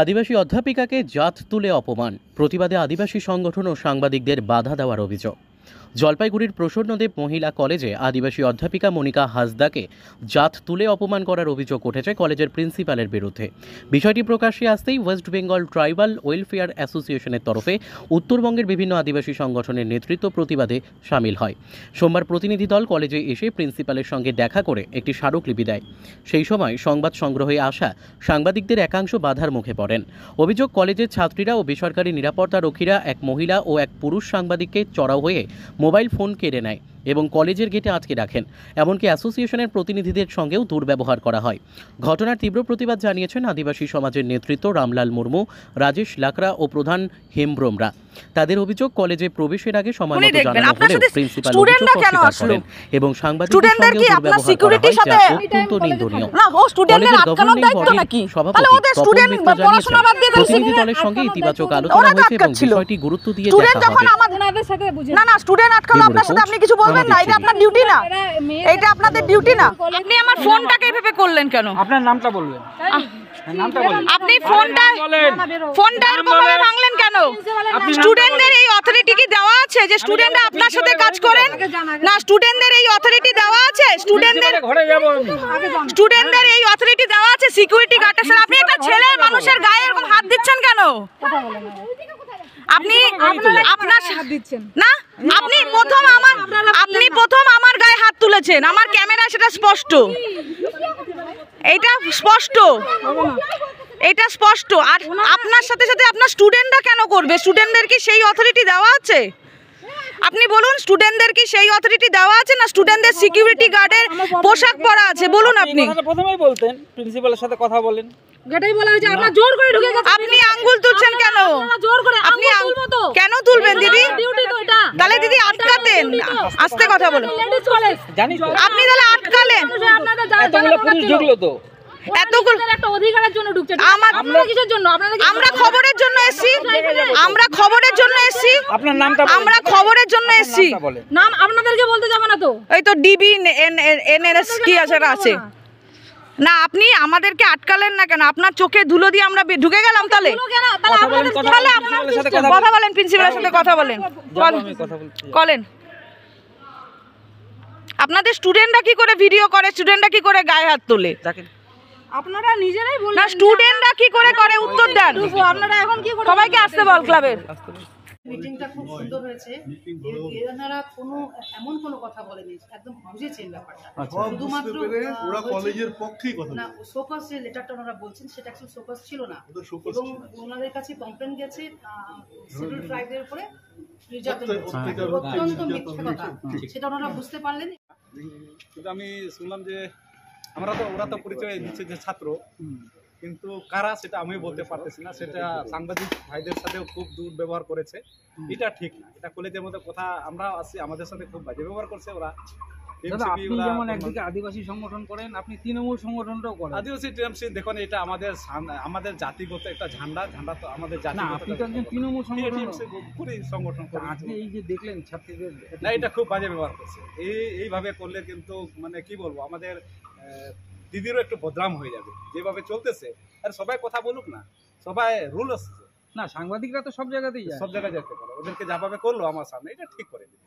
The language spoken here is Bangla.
আদিবাসী অধ্যাপিকাকে জাত তুলে অপমান, প্রতিবাদে আদিবাসী সংগঠন ও সাংবাদিকদের বাধা দেওয়ার অভিযোগ। জলপাইগুড়ির প্রসন্নদেব মহিলা কলেজে আদিবাসী অধ্যাপিকা মনিকা হাসদাকে জাত তুলে অপমান করার অভিযোগ উঠেছে কলেজের প্রিন্সিপালের বিরুদ্ধে। বিষয়টি প্রকাশ্যে আসতেই ওয়েস্ট বেঙ্গল ট্রাইবাল ওয়েলফেয়ার অ্যাসোসিয়েশনের তরফে উত্তরবঙ্গের বিভিন্ন আদিবাসী সংগঠনের নেতৃত্ব প্রতিবাদে সামিল হয়। সোমবার প্রতিনিধি দল কলেজে এসে প্রিন্সিপালের সঙ্গে দেখা করে একটি স্মারকলিপি দেয়। সেই সময় সংবাদ সংগ্রহে আসা সাংবাদিকদের একাংশ বাধার মুখে পড়েন। অভিযোগ, কলেজের ছাত্রীরা ও বেসরকারি নিরাপত্তা রক্ষীরা এক মহিলা ও এক পুরুষ সাংবাদিককে চড়াও হয়ে মোবাইল ফোন কেড়ে নেয় এবং কলেজের গেটে আটকে রাখেন। এমনকি অ্যাসোসিয়েশনের প্রতিনিধিদের সঙ্গেও দুর্ব্যবহার করা হয়। ঘটনার তীব্র প্রতিবাদ জানিয়েছেন আদিবাসী সমাজের নেতৃত্ব রামলাল মুর্মু, রাজেশ লাকড়া ও প্রধান হেমব্রমরা। তাদের অভিযোগ, কলেজে প্রবেশের আগে সময় মতো জানানো হলেও প্রিন্সিপাল অভিযোগ অস্বীকার করেন এবং সাংবাদিকদের সঙ্গে দুর্ব্যবহার করা হয়, যা অত্যন্ত নিন্দনীয়। কলেজের গভর্নিং বডির সভাপতি তপন মিত্র জানিয়েছেন, প্রতিনিধি দলের সঙ্গে ইতিবাচক আলোচনা হয়েছে এবং বিষয়টি গুরুত্ব দিয়ে দেখা হবে। না স্টুডেন্ট আটকালো, আপনার সাথে আপনি কিছু বলবেন না? এটা আপনার ডিউটি না, এটা আপনাদের ডিউটি না। আপনি আমার ফোনটাকে এভাবে করলেন কেন? আপনার নামটা বলবেন। আপনি ফোনটা এরকম ভাবে ভাঙলেন কেন? স্টুডেন্টদের এই অথরিটি কি দেওয়া আছে যে স্টুডেন্টরা আপনার সাথে কাজ করেন? না, স্টুডেন্টদের এই অথরিটি দেওয়া আছে? স্টুডেন্টদের এই অথরিটি দেওয়া আছে সিকিউরিটি গার্ডের সাথে? আপনি একটা ছেলে মানুষের গায়ে এরকম হাত দিচ্ছেন কেন? আপনি আপনার হাত দিচ্ছেন না, আপনি প্রথম আমার গায়ে হাত তুলেছেন। আমার ক্যামেরা সেটা স্পষ্ট, এটা স্পষ্ট। আর আপনার সাথে সাথে আপনার স্টুডেন্টরা কেন করবে? স্টুডেন্টদের কি সেই অথরিটি দেওয়া আছে? আপনি বলুন, স্টুডেন্টদের কি সেই অথরিটি দেওয়া আছে? না স্টুডেন্টদের সিকিউরিটি গার্ডের পোশাক পরা আছে? বলুন। আপনি প্রথমেই বলতেন প্রিন্সিপালের সাথে কথা বলেন, যেটাই বলা হয়েছে আপনারা জোর করে ঢুকে গেছেন। আপনি আঙ্গুল তুলছেন কেন? জোর করে আপনি কেন তুলবেন দিদি? ডিউটি তো এটা। তাহলে দিদি আটকাতেন, আস্তে কথা বলুন। লেডিস কলেজ জানি তো আপনি তাহলে আটকালেন। আপনাদের এতগুলো পুলিশ ঢুকলো তো, এতগুলো একটা অধিকারের জন্য ঢুকছে। আপনারা কিসের জন্য? আমরা খবরের জন্য এসেছি, আপনার নামটা আমরা খবরের জন্য এসেছি। নাম আপনাদেরকে বলতে যাবে না তো? এই তো ডিবি এনএস কি আছে না, আপনি আমাদেরকে আটকালেন না কেন? আপনার চোখে ধুলো দিয়ে আমরা ঢুকে গেলাম। তাহলে কথা বলেন, প্রিন্সিপালের সাথে কথা বলেন। আপনাদের স্টুডেন্টরা কি করে ভিডিও করে? স্টুডেন্টরা কি করে গায়ে হাত তোলে? আপনারা নিজেরাই বলেন না, স্টুডেন্টরা কি করে করে উত্তর দেন। আপনারা এখন কি করে? সবাইকে আসতে বল ক্লাবের। মিটিংটা খুব সুন্দর হয়েছে। এনারা এমন কোনো কথা বলেনি, একদম বুঝেছেন ব্যাপারটা। শুধুমাত্র ওরা কলেজের পক্ষেই কথা না, সোকাস যে লেটারটা ওনারা বলছেন সেটা অ্যাকচুয়ালি সোকাস ছিল না, এবং ওনাদের কাছে কমপ্লেন গেছে শিডিউল ট্রাইবের উপরে নির্যাতন, অত্যন্ত মিথ্যা কথা, সেটা ওনারা বুঝতে পারলেন। কিন্তু আমি শুনলাম যে ওরা তো পরিচয় দিচ্ছে যে ছাত্র, কিন্তু কারা সেটা আমি বলতে পারতেছি না। সেটা সাংবাদিক ভাইদের সাথেও খুব দুর্ব্যবহার করেছে, এটা ঠিক না। এটা কলেজের মধ্যে কথা, আমরা আসি, আমাদের সাথে খুব বাজে ব্যবহার করছে ওরা। আপনি যেমন একদিকে আদিবাসী সংগঠন করেন, আপনি তৃণমূল সংগঠনটাও করেন। আদিবাসী টিএমসি দেখুন, এটা আমাদের জাতিগত একটা ঝান্ডা তো আমাদের জাতি। আপনি তো একজন তৃণমূল সংগঠন আজকে এই যে দেখলেন ছাত্রীদের, না এটা খুব বাজে ব্যবহার করছে। এইভাবে করলে কিন্তু মানে কি বলবো, আমাদের দিদিরও একটু বদনাম হয়ে যাবে যেভাবে চলতেছে। আর সবাই কথা বলুক না, সবাই রুল আসছে না, সাংবাদিকরা তো সব জায়গাতেই যেতে পারে। ওদেরকে যাভাবে করলো আমার সামনে, এটা ঠিক করে দিবে।